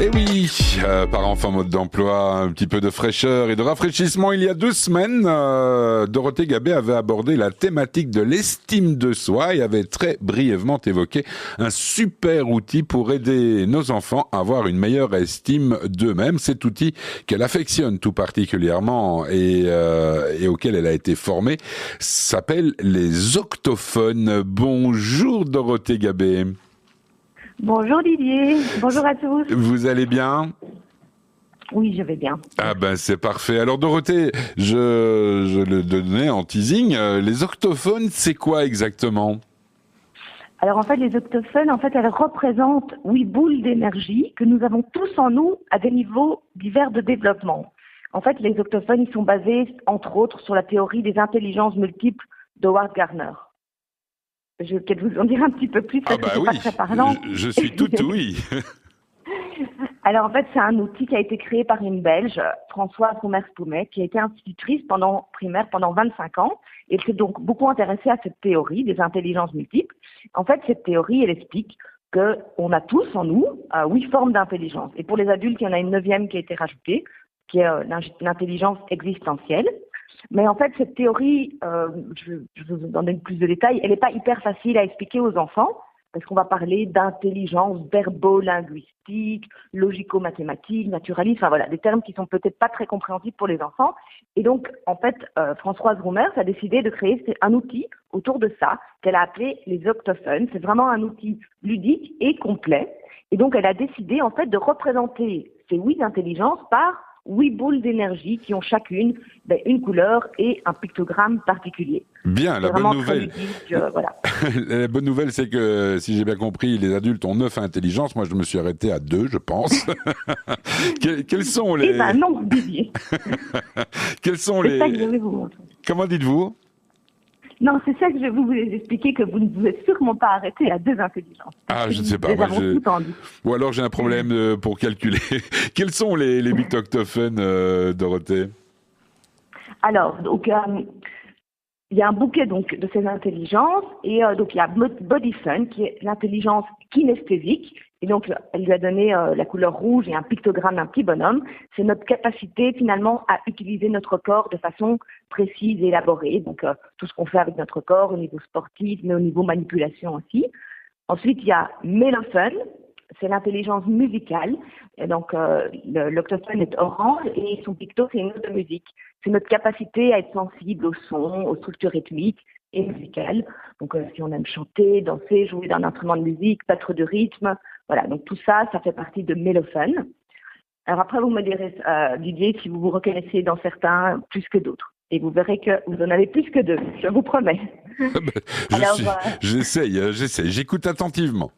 Et oui, par enfin mode d'emploi, un petit peu de fraîcheur et de rafraîchissement. Il y a 2 semaines, Dorothée Gabet avait abordé la thématique de l'estime de soi et avait très brièvement évoqué un super outil pour aider nos enfants à avoir une meilleure estime d'eux-mêmes. Cet outil qu'elle affectionne tout particulièrement et auquel elle a été formée s'appelle les octophones. Bonjour Dorothée Gabet. Bonjour Didier, bonjour à tous. Vous allez bien ? Oui, je vais bien. Ah ben c'est parfait. Alors Dorothée, je le donnais en teasing. Les octophones, c'est quoi exactement ? Alors en fait, les octophones, elles représentent 8 boules d'énergie que nous avons tous en nous à des niveaux divers de développement. En fait, les octophones, ils sont basés, entre autres, sur la théorie des intelligences multiples d'Howard Gardner. Je vais peut-être vous en dire un petit peu plus parce que c'est pas très parlant. Je suis tout oui. Alors en fait, c'est un outil qui a été créé par une Belge, Françoise Roemers-Poumet, qui a été institutrice primaire pendant 25 ans. Et elle s'est donc beaucoup intéressée à cette théorie des intelligences multiples. En fait, cette théorie, elle explique qu'on a tous en nous 8 formes d'intelligence. Et pour les adultes, il y en a une 9e qui a été rajoutée, qui est l'intelligence existentielle. Mais en fait, cette théorie, je vais vous donner plus de détails, elle n'est pas hyper facile à expliquer aux enfants, parce qu'on va parler d'intelligence verbo-linguistique, logico-mathématique, naturaliste, enfin voilà, des termes qui sont peut-être pas très compréhensibles pour les enfants. Et donc, en fait, Françoise Roemers a décidé de créer un outil autour de ça, qu'elle a appelé les octophones. C'est vraiment un outil ludique et complet. Et donc, elle a décidé, en fait, de représenter ces 8 intelligences par 8 boules d'énergie qui ont chacune une couleur et un pictogramme particulier. Bien, la bonne nouvelle. Ludique, voilà. La bonne nouvelle, c'est que, si j'ai bien compris, les adultes ont 9 intelligences. Moi, je me suis arrêté à 2, je pense. Quels sont les... Eh ben non, Didier. Quels sont c'est ça que je vais vous montrer. Comment dites-vous ? Non, c'est ça que je vais vous expliquer, que vous ne pouvez sûrement pas arrêter à 2 intelligences. Ah, je ne sais pas. Ou alors j'ai un problème pour calculer. Quels sont les 8 octophones, Dorothée ? Alors, donc, il y a un bouquet donc de ces intelligences et donc il y a Bodyphone qui est l'intelligence kinesthésique et donc elle lui a donné la couleur rouge et un pictogramme d'un petit bonhomme. C'est notre capacité finalement à utiliser notre corps de façon précise et élaborée. Donc tout ce qu'on fait avec notre corps au niveau sportif mais au niveau manipulation aussi. Ensuite il y a Mélophone, c'est l'intelligence musicale. Et donc, l'octophone est orange et son picto, c'est une note de musique. C'est notre capacité à être sensible au son, aux structures rythmiques et musicales. Donc, si on aime chanter, danser, jouer d'un instrument de musique, battre de rythme, voilà. Donc, tout ça, ça fait partie de mélophone. Alors après, vous me direz, Didier, si vous vous reconnaissez dans certains plus que d'autres. Et vous verrez que vous en avez plus que 2, je vous promets. J'essaye, j'écoute attentivement.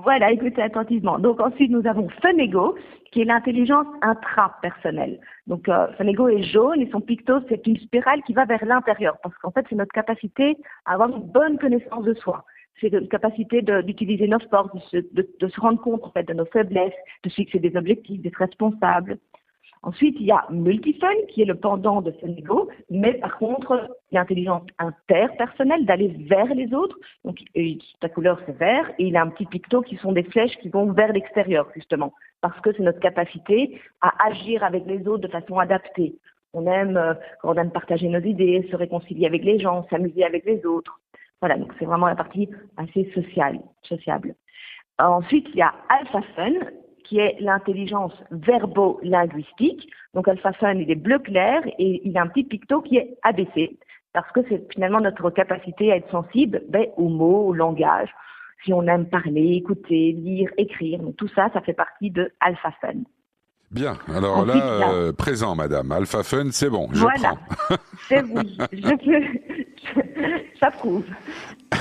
Voilà, écoutez attentivement. Donc ensuite, nous avons Phonego, qui est l'intelligence intrapersonnelle. Donc Phonego est jaune et son picto, c'est une spirale qui va vers l'intérieur, parce qu'en fait, c'est notre capacité à avoir une bonne connaissance de soi. C'est notre capacité d'utiliser nos forces, de se rendre compte en fait de nos faiblesses, de se fixer des objectifs, d'être responsable. Ensuite, il y a Multiphone, qui est le pendant de Phonego, mais par contre, l'intelligence interpersonnelle, d'aller vers les autres. Donc, sa couleur, c'est vert, et il a un petit picto qui sont des flèches qui vont vers l'extérieur, justement, parce que c'est notre capacité à agir avec les autres de façon adaptée. On aime partager nos idées, se réconcilier avec les gens, s'amuser avec les autres. Voilà, donc c'est vraiment la partie assez sociable. Ensuite, il y a Alphaphone, qui est l'intelligence verbo-linguistique. Donc, Alphaphone, il est bleu clair et il a un petit picto qui est abaissé parce que c'est finalement notre capacité à être sensible aux mots, au langage. Si on aime parler, écouter, lire, écrire, donc tout ça, ça fait partie de Alphaphone. Bien, alors ensuite, là, présent, madame. Alphaphone, c'est bon, je prends. C'est oui, ça prouve.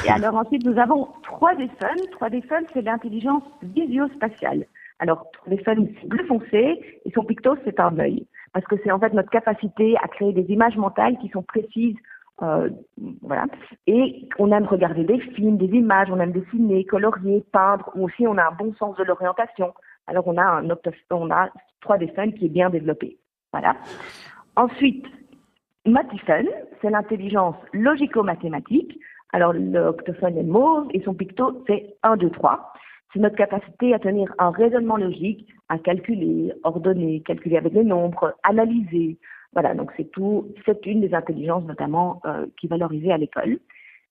Et alors ensuite, nous avons 3D-Phone. 3D-Phone, c'est l'intelligence visio-spatiale. Alors, les fun, c'est bleu foncé et son picto, c'est un œil. Parce que c'est en fait notre capacité à créer des images mentales qui sont précises. Voilà. Et on aime regarder des films, des images, on aime dessiner, colorier, peindre, ou aussi on a un bon sens de l'orientation. Alors, on a 3D Fun qui est bien développé. Voilà. Ensuite, Multiphone, c'est l'intelligence logico-mathématique. Alors, l'octophone est mauve et son picto, c'est 1, 2, 3. c'est notre capacité à tenir un raisonnement logique, à calculer, ordonner, calculer avec les nombres, analyser. Voilà, donc c'est une des intelligences notamment qui est valorisée à l'école.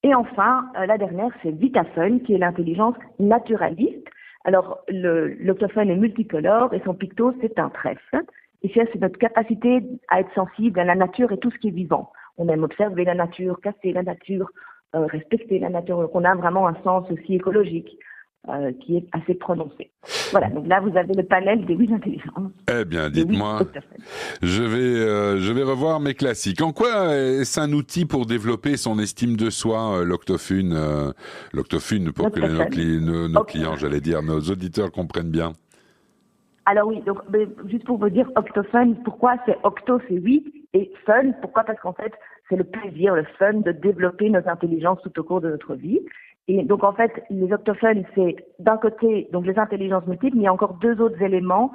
Et enfin, la dernière, c'est Vitaphone, qui est l'intelligence naturaliste. Alors, l'octophone est multicolore et son picto, c'est un trèfle. Et ça, c'est notre capacité à être sensible à la nature et tout ce qui est vivant. On aime observer la nature, casser la nature, respecter la nature. Donc, on a vraiment un sens aussi écologique qui est assez prononcé. Voilà, donc là, vous avez le panel des 8 intelligences. Eh bien, dites-moi, je vais revoir mes classiques. En quoi est-ce un outil pour développer son estime de soi, l'octophone, pour que nos clients, j'allais dire, nos auditeurs comprennent bien? Alors oui, donc juste pour vous dire, octophone, pourquoi c'est octo, c'est 8, et fun, pourquoi? Parce qu'en fait, c'est le plaisir, le fun de développer nos intelligences tout au cours de notre vie. Et donc, en fait, les octophones, c'est d'un côté, donc les intelligences multiples, mais il y a encore 2 autres éléments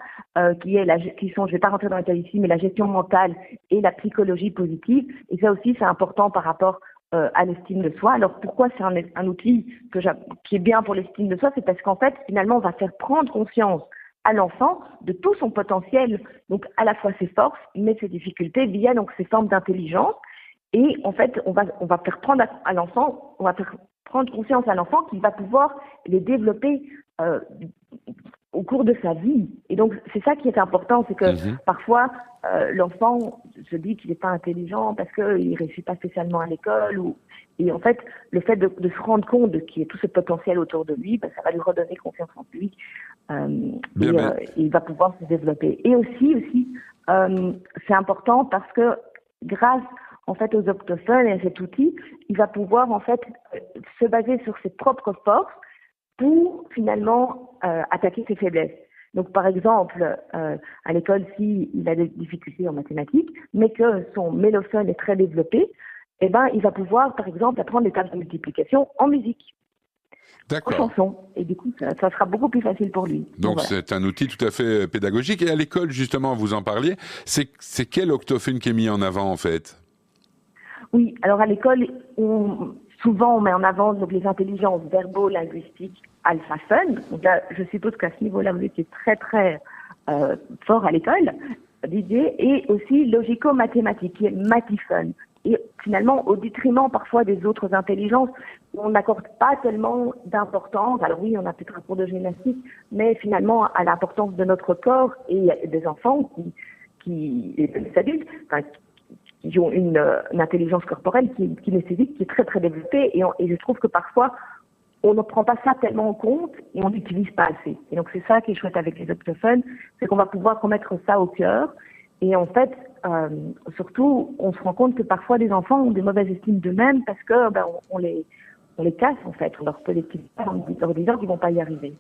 qui sont, je vais pas rentrer dans les détails ici, mais la gestion mentale et la psychologie positive. Et ça aussi, c'est important par rapport à l'estime de soi. Alors, pourquoi c'est un outil qui est bien pour l'estime de soi? C'est parce qu'en fait, finalement, on va faire prendre conscience à l'enfant de tout son potentiel, donc à la fois ses forces, mais ses difficultés via donc ces formes d'intelligence. Et en fait, on va faire prendre à l'enfant, on va faire prendre conscience à l'enfant qu'il va pouvoir les développer au cours de sa vie. Et donc, c'est ça qui est important, c'est que parfois, l'enfant se dit qu'il n'est pas intelligent parce qu'il ne réussit pas spécialement à l'école. Et en fait, le fait de se rendre compte qu'il y a tout ce potentiel autour de lui, ça va lui redonner confiance en lui. Il va pouvoir se développer. Et aussi, c'est important parce que grâce en fait aux octophones et à cet outil, il va pouvoir en fait se baser sur ses propres forces pour finalement attaquer ses faiblesses. Donc par exemple, à l'école, s'il a des difficultés en mathématiques, mais que son mélophone est très développé, eh ben il va pouvoir par exemple apprendre les tables de multiplication en musique. En chanson. Et du coup, ça sera beaucoup plus facile pour lui. Donc voilà. C'est un outil tout à fait pédagogique. Et à l'école, justement, vous en parliez, c'est quel octophone qui est mis en avant, en fait? Oui, alors à l'école, souvent on met en avant donc, les intelligences verbo-linguistiques alpha-fun. Donc là, je suppose qu'à ce niveau-là, vous étiez très très fort à l'école, Didier, et aussi logico-mathématique, qui est Matifun. Et finalement, au détriment parfois des autres intelligences, on n'accorde pas tellement d'importance. Alors oui, on a peut-être un cours de gymnastique, mais finalement à l'importance de notre corps et des enfants et des adultes, qui ont une intelligence corporelle qui nécessite, qui est très très développée. Et je trouve que parfois, on ne prend pas ça tellement en compte et on n'utilise pas assez. Et donc c'est ça qui est chouette avec les octophones, c'est qu'on va pouvoir remettre ça au cœur. Et en fait, surtout, on se rend compte que parfois des enfants ont des mauvaises estimes d'eux-mêmes parce que on les casse en fait, on leur fait des petites phrases en leur disant qu'ils vont pas y arriver.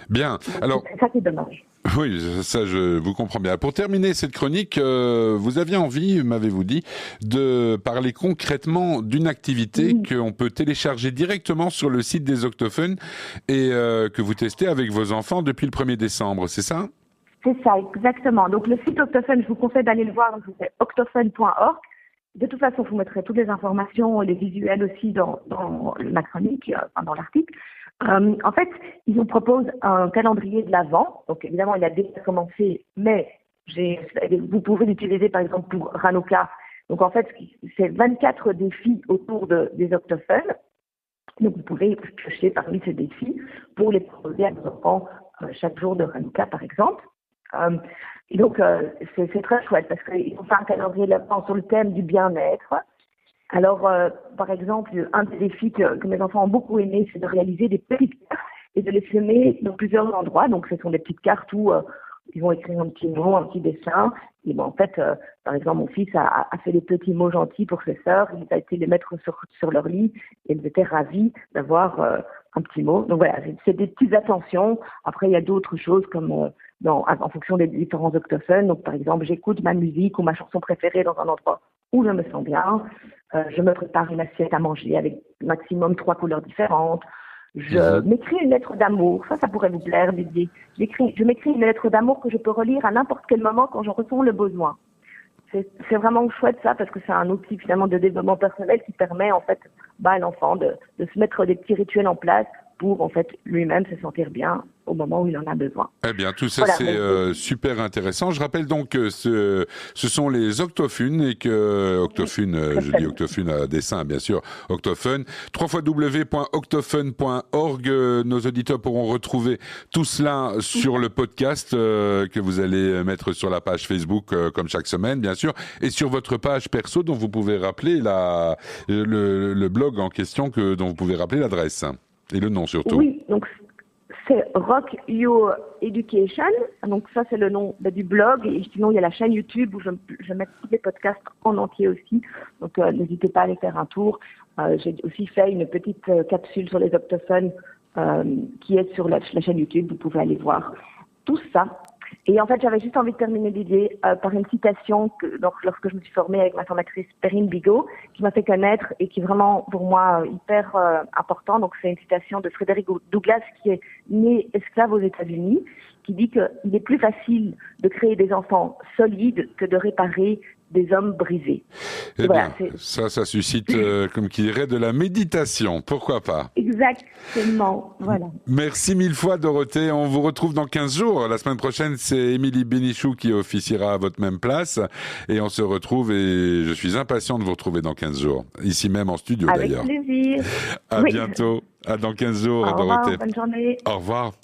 Bien. Donc, alors c'est ça qui est dommage. Oui, ça je vous comprends bien. Pour terminer cette chronique, vous aviez envie, m'avez-vous dit, de parler concrètement d'une activité qu'on peut télécharger directement sur le site des octophones et que vous testez avec vos enfants depuis le 1er décembre, c'est ça? C'est ça, exactement. Donc le site Octophone, je vous conseille d'aller le voir, donc c'est octophone.org. De toute façon, je vous mettrai toutes les informations, les visuels aussi dans ma chronique, dans l'article. En fait, ils nous proposent un calendrier de l'Avent. Donc évidemment, il a déjà commencé, mais vous pouvez l'utiliser par exemple pour Hanouka. Donc en fait, c'est 24 défis autour des octophones. Donc vous pouvez piocher parmi ces défis pour les proposer à vos enfants chaque jour de Hanouka par exemple. Et donc c'est très chouette parce qu'ils ont fait un calendrier de l'Avent sur le thème du bien-être. Alors, par exemple, un des défis que mes enfants ont beaucoup aimé, c'est de réaliser des petites cartes et de les semer dans plusieurs endroits. Donc, ce sont des petites cartes où ils vont écrire un petit mot, un petit dessin. Et bon, en fait, par exemple, mon fils a fait des petits mots gentils pour ses sœurs. Il a été les mettre sur leur lit et ils étaient ravis d'avoir un petit mot. Donc voilà, c'est des petites attentions. Après, il y a d'autres choses comme en fonction des différents octophones. Donc, par exemple, j'écoute ma musique ou ma chanson préférée dans un endroit où je me sens bien. Je me prépare une assiette à manger avec maximum 3 couleurs différentes. Je m'écris une lettre d'amour. Ça pourrait vous plaire, Didier. Je m'écris une lettre d'amour que je peux relire à n'importe quel moment quand j'en ressens le besoin. C'est vraiment chouette ça parce que c'est un outil finalement de développement personnel qui permet en fait à l'enfant de se mettre des petits rituels en place pour en fait lui-même se sentir bien au moment où il en a besoin. Eh bien, tout ça, Voilà, c'est super intéressant. Je rappelle donc que ce sont les Octophunes et que Octophunes, je dis Octophunes à dessein, bien sûr, Octophone, www.octophone.org. Nos auditeurs pourront retrouver tout cela sur le podcast que vous allez mettre sur la page Facebook comme chaque semaine, bien sûr, et sur votre page perso dont vous pouvez rappeler le blog en question dont vous pouvez rappeler l'adresse et le nom surtout. Oui, donc c'est Rock Your Education. Donc ça, c'est le nom du blog. Et sinon, il y a la chaîne YouTube où je mets tous les podcasts en entier aussi. Donc n'hésitez pas à aller faire un tour. J'ai aussi fait une petite capsule sur les octophones qui est sur la chaîne YouTube. Vous pouvez aller voir tout ça. Et en fait, j'avais juste envie de terminer, Didier, par une citation donc, lorsque je me suis formée avec ma formatrice Perrine Bigot, qui m'a fait connaître et qui est vraiment pour moi hyper important. Donc, c'est une citation de Frédéric Douglass, qui est né esclave aux États-Unis, qui dit qu'il est plus facile de créer des enfants solides que de réparer des hommes brisés. Eh voilà, bien, ça suscite, comme qui dirait, de la méditation. Pourquoi pas? Exactement, voilà. Merci mille fois, Dorothée. On vous retrouve dans 15 jours. La semaine prochaine, c'est Émilie Bénichou qui officiera à votre même place. Et on se retrouve et je suis impatient de vous retrouver dans 15 jours. Ici même en studio, d'ailleurs. Avec plaisir. À bientôt. À dans 15 jours, Au revoir, Dorothée. bonne journée. Au revoir.